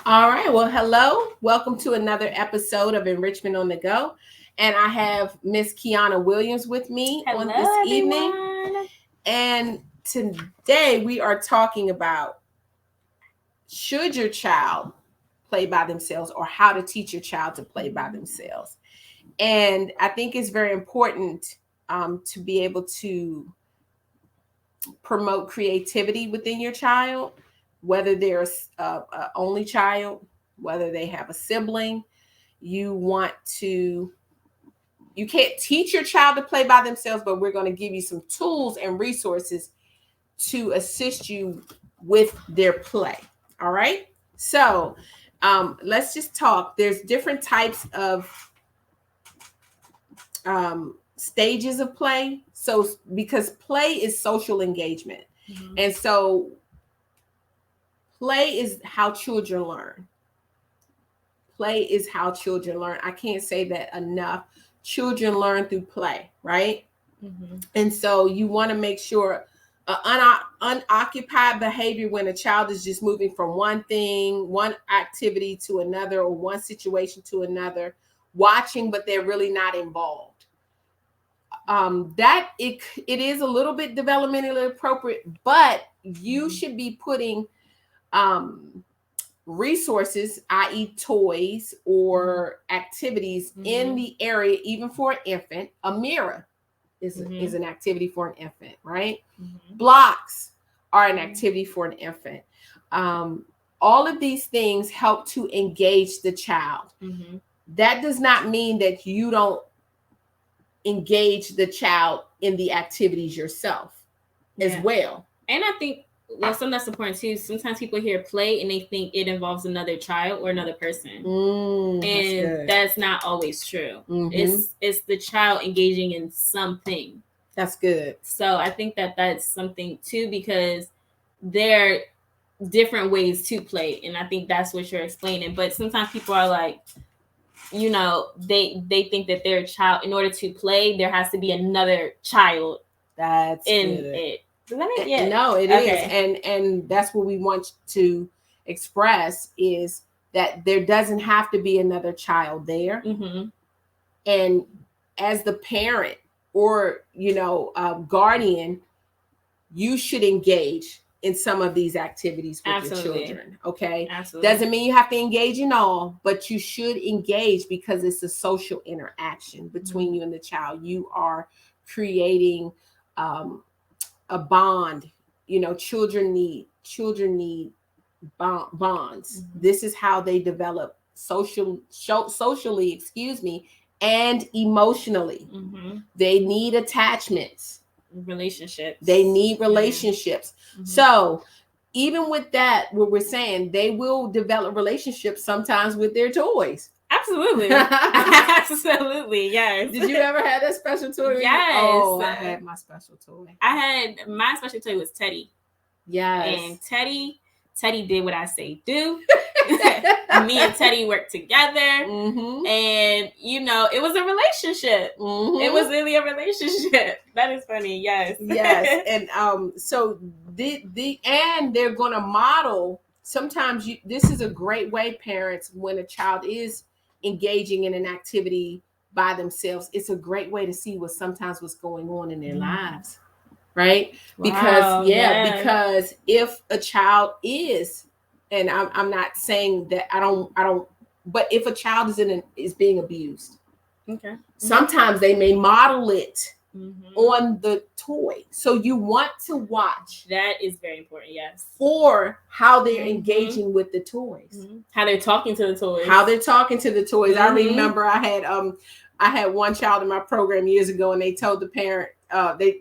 All right. Well, hello. Welcome to another episode of Enrichment on the Go. And I have Miss Keyanna Williams with me on this Hello, evening. everyone. And today we are talking about should your child play by themselves or how to teach your child to play by themselves. And I think it's very important to be able to promote creativity within your child, whether they're a only child, whether they have a sibling. You want to, you can't teach your child to play by themselves, but we're going to give you some tools and resources to assist you with their play. All right. So let's just talk. There's different types of stages of play. So because play is social engagement. And so play is how children learn. Play is how children learn. I can't say that enough. Children learn through play, right? And so you want to make sure unoccupied behavior, when a child is just moving from one thing, one activity to another, or one situation to another, watching, but they're really not involved. That it is a little bit developmentally appropriate, but you should be putting resources, i.e. toys or activities in the area, even for an infant. A mirror is an activity for an infant, right? Blocks are an activity for an infant. All of these things help to engage the child. That does not mean that you don't engage the child in the activities yourself as well. And I think, something that's important too, sometimes people hear play and they think it involves another child or another person. And that's not always true. It's the child engaging in something. That's good. So I think that that's something too, because there are different ways to play. And I think that's what you're explaining. But sometimes people are like, they think that their child, in order to play, there has to be another child that's in good. it. Does that make it? No, it is. And that's what we want to express, is that there doesn't have to be another child there. And as the parent or guardian, you should engage in some of these activities with your children. Okay. Absolutely. Doesn't mean you have to engage in all, but you should engage, because it's a social interaction between you and the child. You are creating a bond. Children need bonds. This is how they develop socially, and emotionally. They need attachments. Relationships. They need relationships. So even with that, what we're saying, they will develop relationships sometimes with their toys. Absolutely. Absolutely. Yes. Did you ever have that special toy? Yes. Oh, I had my special toy. My special toy was Teddy. Yes. And Teddy did what I say do. Me and Teddy worked together. And, it was a relationship. It was really a relationship. That is funny. Yes. Yes. And so and they're going to model. Sometimes this is a great way, parents, when a child is engaging in an activity by themselves, it's a great way to see what's going on in their lives. Right? Wow, because if a child is, and I'm not saying that I don't, but if a child is being abused, sometimes they may model it on the toy. So you want to watch. That is very important, yes. For how they're engaging with the toys. How they're talking to the toys. I remember I had one child in my program years ago, and they told the parent,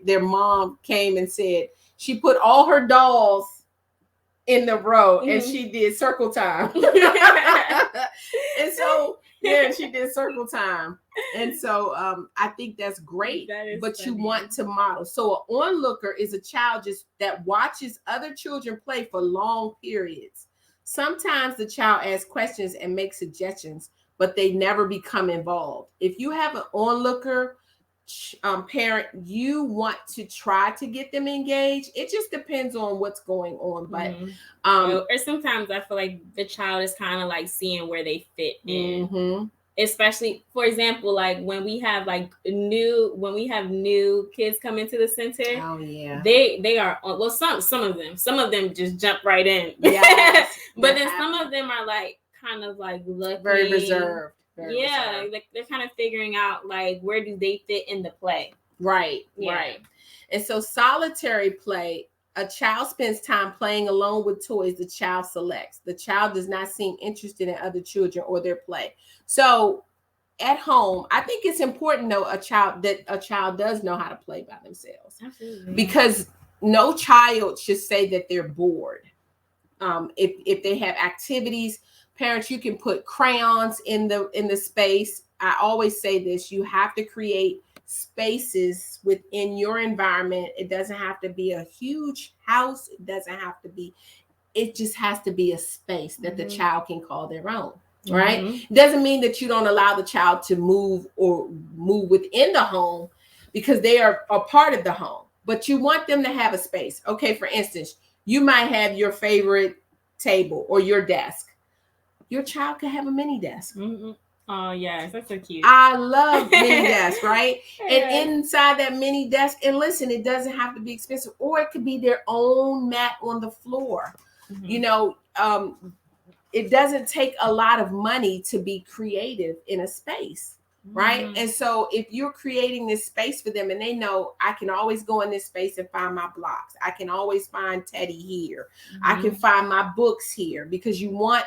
their mom came and said she put all her dolls in the row and she did circle time. And so she did circle time. And so I think that's great. But funny. You want to model. So an onlooker is a child that watches other children play for long periods. Sometimes the child asks questions and makes suggestions, but they never become involved. If you have an onlooker, parent, you want to try to get them engaged. It just depends on what's going on. But or sometimes I feel like the child is kind of like seeing where they fit in. Especially, for example, like when we have new kids come into the center. Oh yeah, they are, well, some of them just jump right in. Yes, but then some of them are like kind of like looking very reserved. Like they're kind of figuring out like where do they fit in the play. Right. And so solitary play, a child spends time playing alone with toys the child selects. The child does not seem interested in other children or their play. So at home, I think it's important though a child does know how to play by themselves. Absolutely. Because no child should say that they're bored. If they have activities, parents, you can put crayons in the space. I always say this, you have to create spaces within your environment. It doesn't have to be a huge house. It just has to be a space that the child can call their own. Right? It doesn't mean that you don't allow the child to move within the home because they are a part of the home, but you want them to have a space. Okay, for instance, you might have your favorite table or your desk. Your child could have a mini desk. Oh yes, that's so cute. I love mini desks, right? And inside that mini desk, and listen, it doesn't have to be expensive, or it could be their own mat on the floor. You know, it doesn't take a lot of money to be creative in a space, right? And so if you're creating this space for them and they know I can always go in this space and find my blocks, I can always find Teddy here, I can find my books here, because you want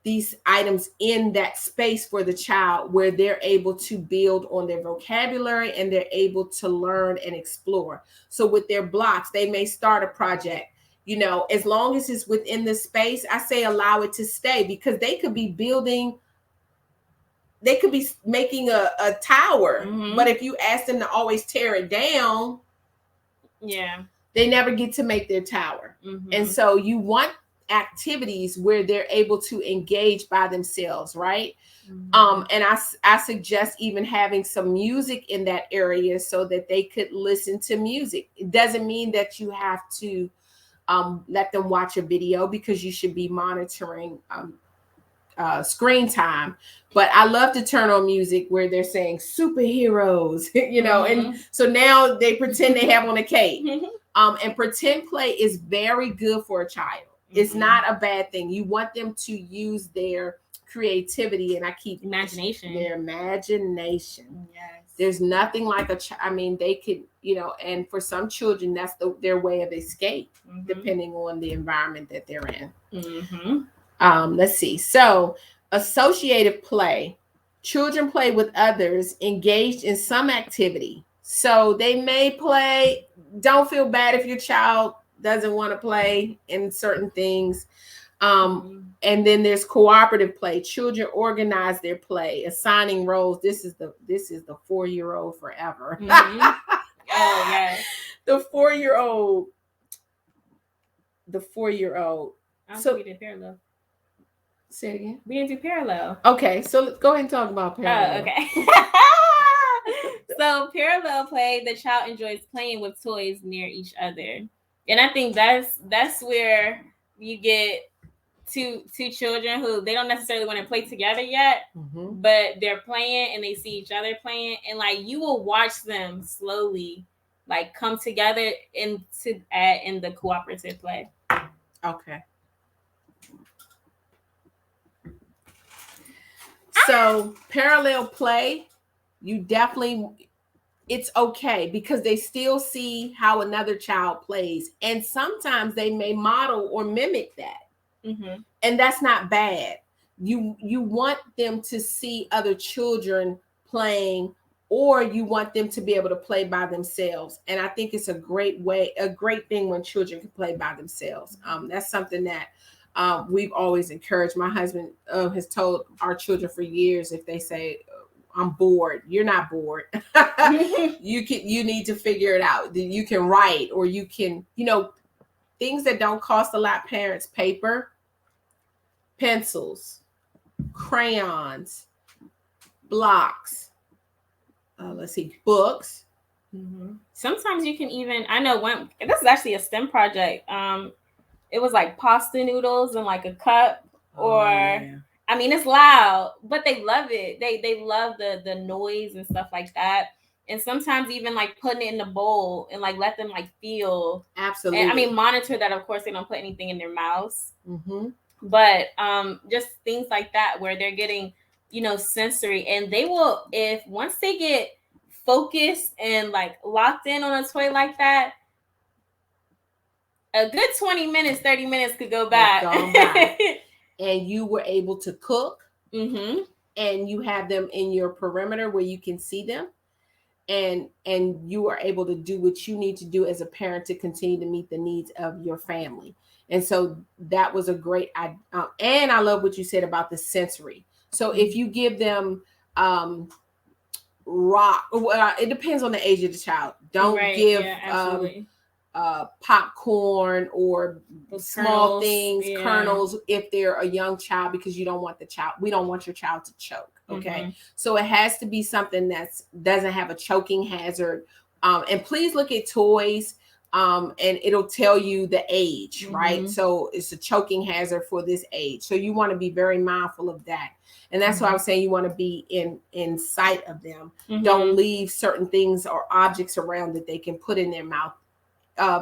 these items in that space for the child where they're able to build on their vocabulary and they're able to learn and explore. So with their blocks, they may start a project. You know, as long as it's within the space, I say allow it to stay, because they could be making a tower. But if you ask them to always tear it down, they never get to make their tower. And so you want activities where they're able to engage by themselves, right? And I suggest even having some music in that area so that they could listen to music. It doesn't mean that you have to let them watch a video, because you should be monitoring screen time. But I love to turn on music where they're saying superheroes, you know, and so now they pretend they have on a cape. And pretend play is very good for a child. It's not a bad thing. You want them to use their creativity, and their imagination. Yes. There's nothing like they could, you know, and for some children, that's their way of escape, depending on the environment that they're in. Let's see. So associative play, children play with others engaged in some activity. So they may play. Don't feel bad if your child doesn't want to play in certain things. And then there's cooperative play. Children organize their play, assigning roles. This is the 4-year-old forever. Oh yeah. The 4-year-old. So we did parallel. Say it again. We didn't do parallel. Okay, so let's go ahead and talk about parallel. Oh, okay. So parallel play, the child enjoys playing with toys near each other. And I think that's where you get two children who they don't necessarily want to play together yet, but they're playing and they see each other playing, and like you will watch them slowly like come together in the cooperative play. Okay. So parallel play, it's okay, because they still see how another child plays, and sometimes they may model or mimic that, and that's not bad. You want them to see other children playing, or you want them to be able to play by themselves. And I think it's a great thing when children can play by themselves. That's something that we've always encouraged. My husband has told our children for years, if they say, I'm bored, you're not bored. You need to figure it out. You can write, or you can, things that don't cost a lot, parents: paper, pencils, crayons, blocks, let's see, books. Sometimes you can even, I know one, this is actually a STEM project. It was like pasta noodles in like a cup, or I mean, it's loud, but they love it. They love the noise and stuff like that. And sometimes even like putting it in the bowl and like let them like feel. Absolutely. And I mean, monitor that. Of course, they don't put anything in their mouths. But just things like that where they're getting, sensory, and they will, if once they get focused and like locked in on a toy like that, a good 20 minutes, 30 minutes could go by. And you were able to cook, and you have them in your perimeter where you can see them, and you are able to do what you need to do as a parent to continue to meet the needs of your family. And so that was a great, and I love what you said about the sensory. So if you give them rock, it depends on the age of the child. Don't give popcorn or small things, kernels, if they're a young child, because we don't want your child to choke. Okay. So it has to be something that doesn't have a choking hazard. And please look at toys, and it'll tell you the age, right? So it's a choking hazard for this age. So you want to be very mindful of that. And that's why I was saying you want to be in sight of them. Don't leave certain things or objects around that they can put in their mouth.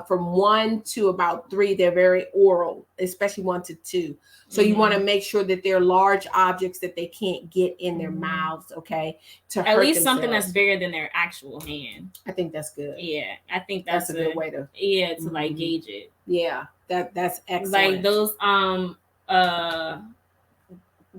From 1 to about 3, they're very oral, especially 1 to 2. So you want to make sure that they're large objects that they can't get in their mouths, okay? To at least something that's bigger than their actual hand. I think that's good. Yeah, I think that's a good way to like gauge it. Yeah, that's excellent. Like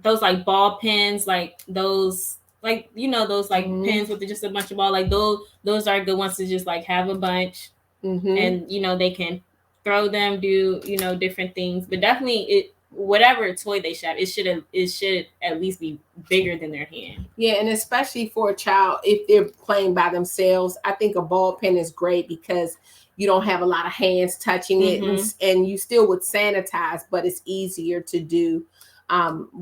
those like ball pens, like those, like those like pens with just a bunch of ball, like those are good ones to just like have a bunch. And they can throw them, do different things, but definitely whatever toy they should have, it should at least be bigger than their hand. Yeah, and especially for a child, if they're playing by themselves, I think a ball pen is great because you don't have a lot of hands touching it, and you still would sanitize, but it's easier to do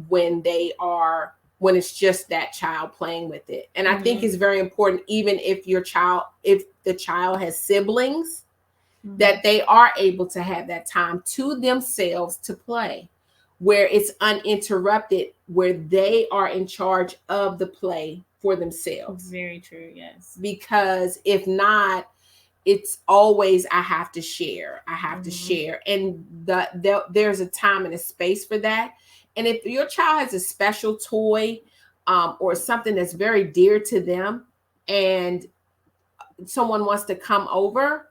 when it's just that child playing with it. And I think it's very important, even if the child has siblings, that they are able to have that time to themselves to play, where it's uninterrupted, where they are in charge of the play for themselves. Very true, yes. Because if not, it's always, I have to share. And there's a time and a space for that. And if your child has a special toy or something that's very dear to them, and someone wants to come over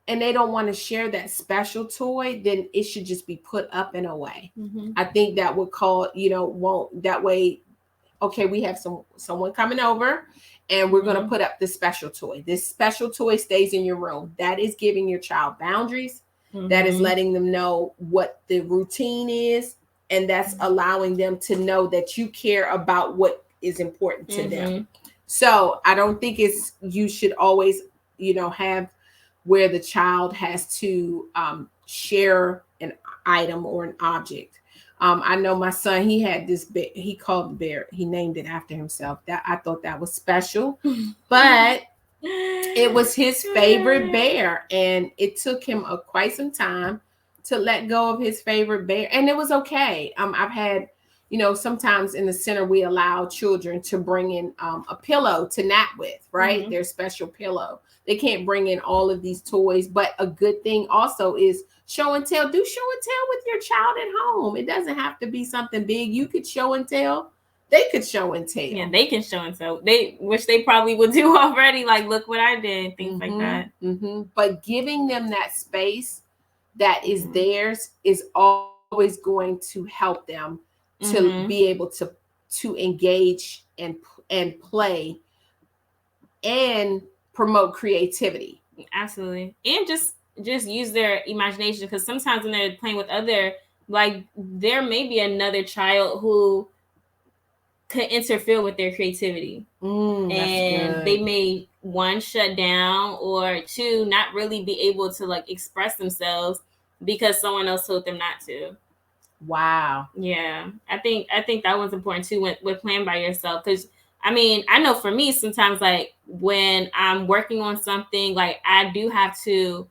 and they don't want to share that special toy, then it should just be put up and away. I think that would that way, okay, we have someone coming over and we're going to put up the special toy. This special toy stays in your room. That is giving your child boundaries. That is letting them know what the routine is. And that's allowing them to know that you care about what is important to them. So I don't think you should always, have where the child has to share an item or an object. I know my son, he had this bear, he called the bear, he named it after himself. That I thought that was special, but it was his favorite bear, and it took him quite some time to let go of his favorite bear, and it was okay. I've had, sometimes in the center we allow children to bring in a pillow to nap with, right? Their special pillow. They can't bring in all of these toys, but a good thing also is show and tell. Do show and tell with your child at home. It doesn't have to be something big. You could show and tell. They could show and tell. Yeah, they can show and tell. Which they probably would do already. Like, look what I did, things like that. But giving them that space that is theirs is always going to help them to be able to engage and play and promote creativity. Absolutely. And just use their imagination, because sometimes when they're playing with there may be another child who could interfere with their creativity. And they may, 1, shut down, or 2, not really be able to like express themselves because someone else told them not to. Wow. Yeah. I think that one's important too with playing by yourself, because I mean, I know for me, sometimes like when I'm working on something, like I do have to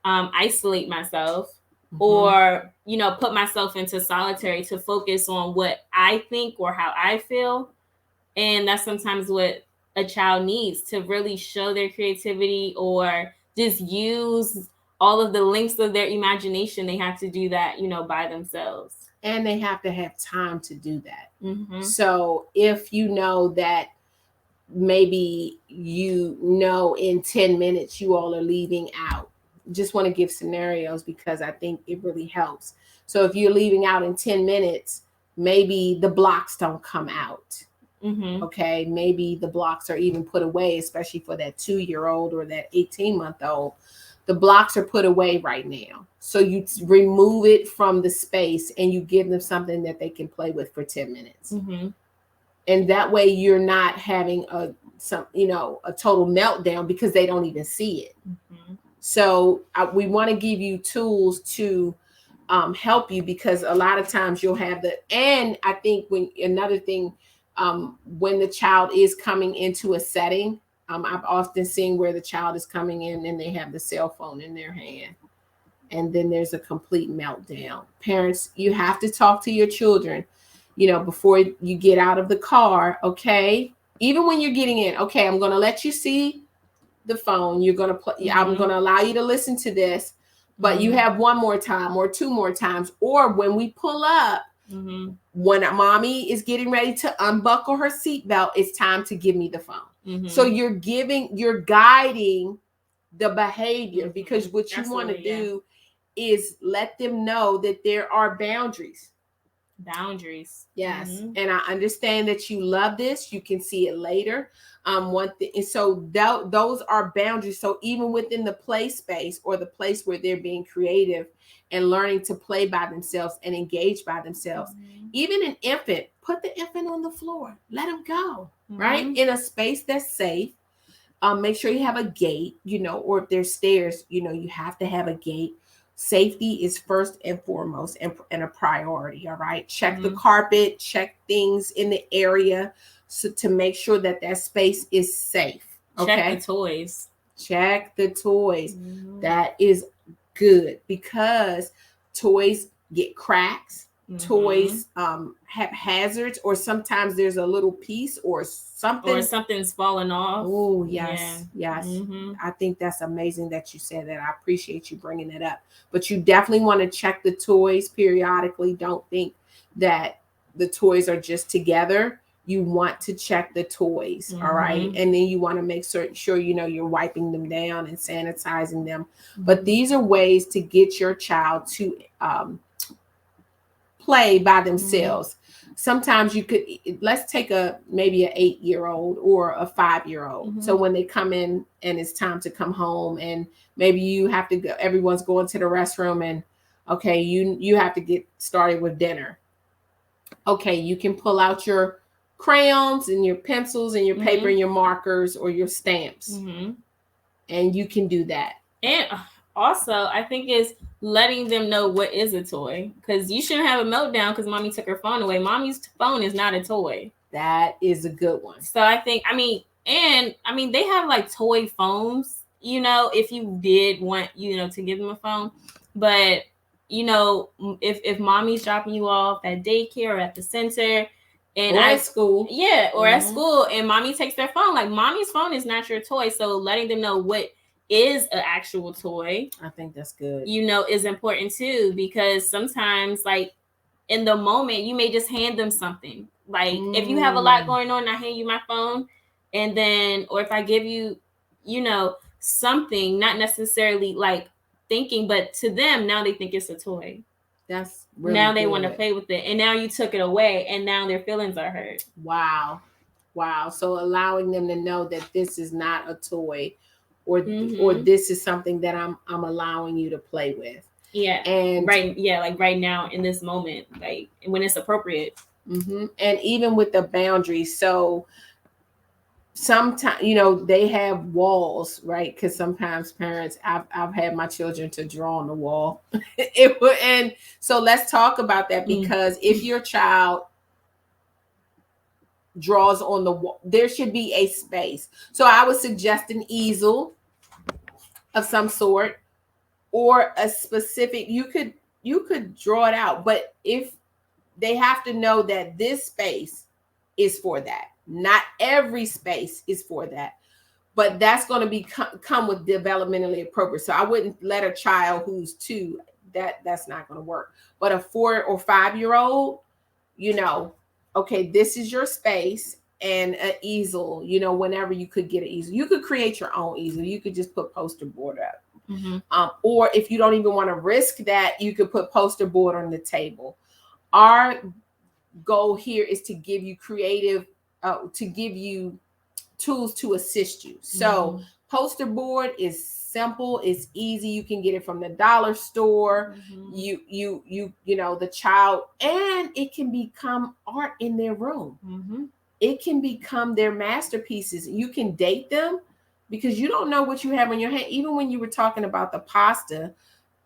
isolate myself or, put myself into solitary to focus on what I think or how I feel. And that's sometimes what a child needs to really show their creativity or just use all of the links of their imagination. They have to do that, by themselves. And they have to have time to do that. Mm-hmm. So if you know that maybe in 10 minutes you all are leaving out, just want to give scenarios because I think it really helps. So if you're leaving out in 10 minutes, maybe the blocks don't come out. Mm-hmm. Okay, maybe the blocks are even put away, especially for that 2-year-old or that 18-month-old. The blocks are put away right now. So you remove it from the space and you give them something that they can play with for 10 minutes. Mm-hmm. And that way you're not having a total meltdown because they don't even see it. Mm-hmm. So we want to give you tools to help you, because a lot of times you'll have and I think another thing, when the child is coming into a setting, I've often seen where the child is coming in and they have the cell phone in their hand. And then there's a complete meltdown. Parents, you have to talk to your children, before you get out of the car. Okay. Even when you're getting in, okay, I'm going to let you see the phone. You're going to play. Mm-hmm. I'm going to allow you to listen to this, but mm-hmm. you have one more time or two more times. Or when we pull up, mm-hmm. when mommy is getting ready to unbuckle her seatbelt, it's time to give me the phone. Mm-hmm. So you're guiding the behavior, mm-hmm. because what you want to do is let them know that there are boundaries. Yes. Mm-hmm. And I understand that you love this. You can see it later. And so those are boundaries. So even within the play space or the place where they're being creative and learning to play by themselves and engage by themselves, mm-hmm. even an infant, put the infant on the floor, let them go, mm-hmm. right? In a space that's safe. Make sure you have a gate, or if there's stairs, you have to have a gate. Safety is first and foremost and a priority. All right. Check mm-hmm. the carpet, check things in the area to make sure that space is safe. Okay. Check the toys. Mm-hmm. That is good, because toys get cracks. Mm-hmm. Toys have hazards, or sometimes there's a little piece or something's falling off. Oh, yes. Yeah. Yes. Mm-hmm. I think that's amazing that you said that. I appreciate you bringing it up. But you definitely want to check the toys periodically. Don't think that the toys are just together. You want to check the toys. Mm-hmm. All right. And then you want to make sure you're wiping them down and sanitizing them. Mm-hmm. But these are ways to get your child to play by themselves. Mm-hmm. Sometimes you could, let's take maybe an 8-year-old or a 5-year-old. Mm-hmm. So when they come in and it's time to come home, and maybe you have to go, everyone's going to the restroom, and okay, you have to get started with dinner. Okay, you can pull out your crayons and your pencils and your mm-hmm. paper and your markers or your stamps. Mm-hmm. And you can do that. And also, I think it's letting them know what is a toy, because you shouldn't have a meltdown because mommy took her phone away. Mommy's phone is not a toy. That is a good one. So I think, they have like toy phones, if you did want, to give them a phone. But, if mommy's dropping you off at daycare or at the center, and at school. Yeah, or mm-hmm. at school, and mommy takes their phone, like mommy's phone is not your toy. So letting them know what is an actual toy, I think that's good, is important too, because sometimes, like, in the moment you may just hand them something, like if you have a lot going on, I hand you my phone, and then, or if I give you something, not necessarily like thinking, but to them now they think it's a toy. That's really now they want to play with it, and now you took it away, and now their feelings are hurt. Wow. So allowing them to know that this is not a toy, or mm-hmm. or this is something that I'm allowing you to play with. Yeah. And right now in this moment, like when it's appropriate. Mm-hmm. And even with the boundaries. So sometimes, they have walls, right? Because sometimes parents, I've had my children to draw on the wall. And so let's talk about that, because if your child draws on the wall. There should be a space. So I would suggest an easel of some sort, or a specific, you could draw it out, but if they have to know that this space is for that. Not every space is for that, but that's going to be come with developmentally appropriate. So I wouldn't let a child who's 2, that's not going to work. But a 4 or 5-year-old, okay, this is your space, and an easel, whenever you could get an easel, you could create your own easel. You could just put poster board up. Or if you don't even want to risk that, you could put poster board on the table. Our goal here is to give you to give you tools to assist you. So poster board is simple, it's easy. You can get it from the dollar store. The child, and it can become art in their room. It can become their masterpieces. You can date them, because you don't know what you have in your hand. Even when you were talking about the pasta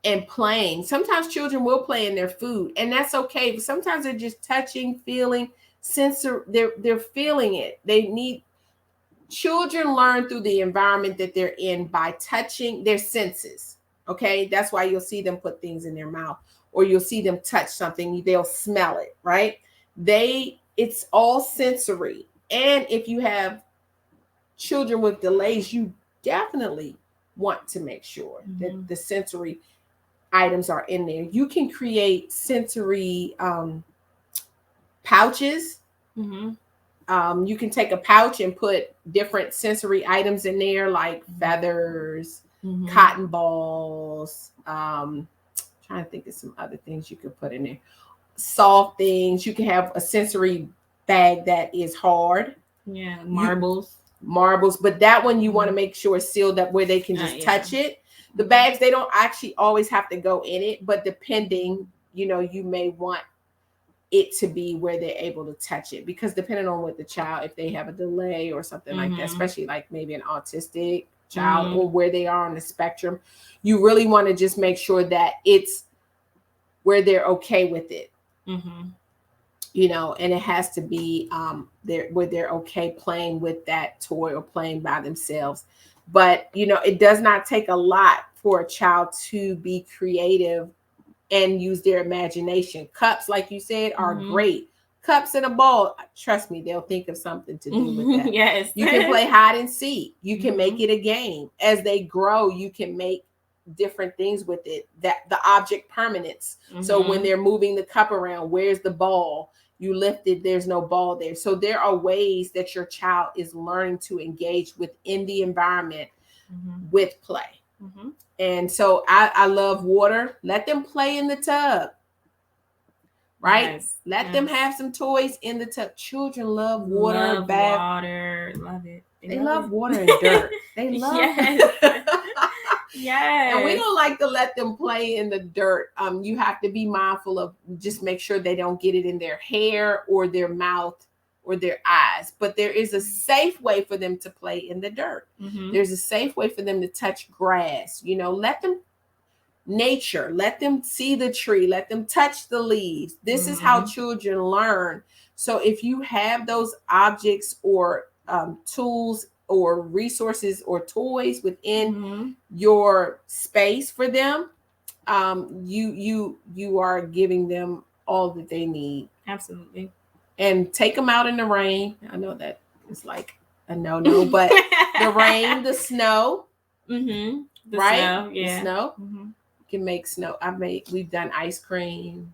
and playing, sometimes children will play in their food, and that's okay. But sometimes they're just touching, feeling, they're feeling it. Children learn through the environment that they're in by touching their senses. Okay, that's why you'll see them put things in their mouth, or you'll see them touch something, they'll smell it, right? It's all sensory. And if you have children with delays, you definitely want to make sure that the sensory items are in there. You can create sensory pouches. You can take a pouch and put different sensory items in there, like feathers, cotton balls. Trying to think of some other things you could put in there. Soft things. You can have a sensory bag that is hard. Yeah, marbles, but that one you want to make sure it's sealed up where they can just touch it. The bags, they don't actually always have to go in it, but depending, you may want it to be where they're able to touch it, because depending on what the child, if they have a delay or something like that, especially like maybe an autistic child or where they are on the spectrum, you really want to just make sure that it's where they're okay with it. And it has to be where they're okay playing with that toy or playing by themselves. But, it does not take a lot for a child to be creative and use their imagination. Cups, like you said, are great. Cups and a ball, trust me, they'll think of something to do with that. Yes. You can play hide and seek. You can make it a game. As they grow, you can make different things with it. That the object permanence. So when they're moving the cup around, where's the ball? You lift it, there's no ball there. So there are ways that your child is learning to engage within the environment with play. And so I love water. Let them play in the tub, right? Let them have some toys in the tub. Children love water. Water. Love it. They love water and dirt. They love it. Yes. And we don't like to let them play in the dirt. You have to be mindful of, just make sure they don't get it in their hair or their mouth or their eyes. But there is a safe way for them to play in the dirt. There's a safe way for them to touch grass. Let them let them see the tree, let them touch the leaves. This is how children learn. So if you have those objects or tools or resources or toys within your space for them, you are giving them all that they need. Absolutely. And take them out in the rain. I know that is like a no, but the rain, the snow, the right? Snow, yeah. The snow. You can make snow. We've done ice cream.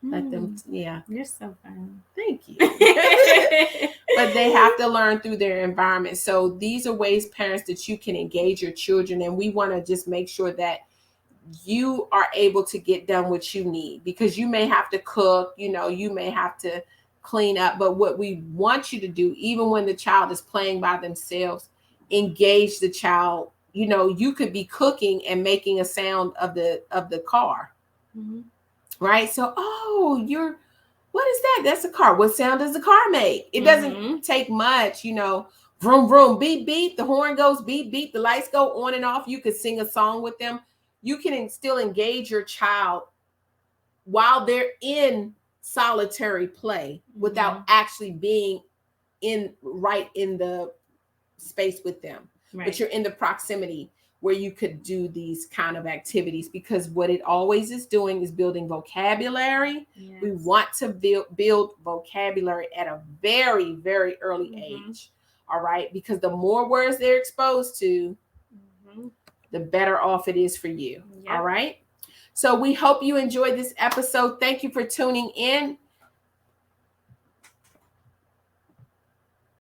Let them, You're so fun. Thank you. But they have to learn through their environment. So these are ways, parents, that you can engage your children. And we want to just make sure that you are able to get done what you need, because you may have to cook, you may have to clean up. But what we want you to do, even when the child is playing by themselves, engage the child. You could be cooking and making a sound of the car. Right? So, what is that? That's a car. What sound does the car make? It doesn't take much, vroom, vroom, beep, beep. The horn goes beep, beep. The lights go on and off. You could sing a song with them. You can still engage your child while they're in solitary play without actually being in the space with them. But you're in the proximity where you could do these kind of activities, because what it always is doing is building vocabulary. Yes. We want to build vocabulary at a very, very early age. All right. Because the more words they're exposed to, the better off it is for you. Yep. All right. So we hope you enjoyed this episode. Thank you for tuning in.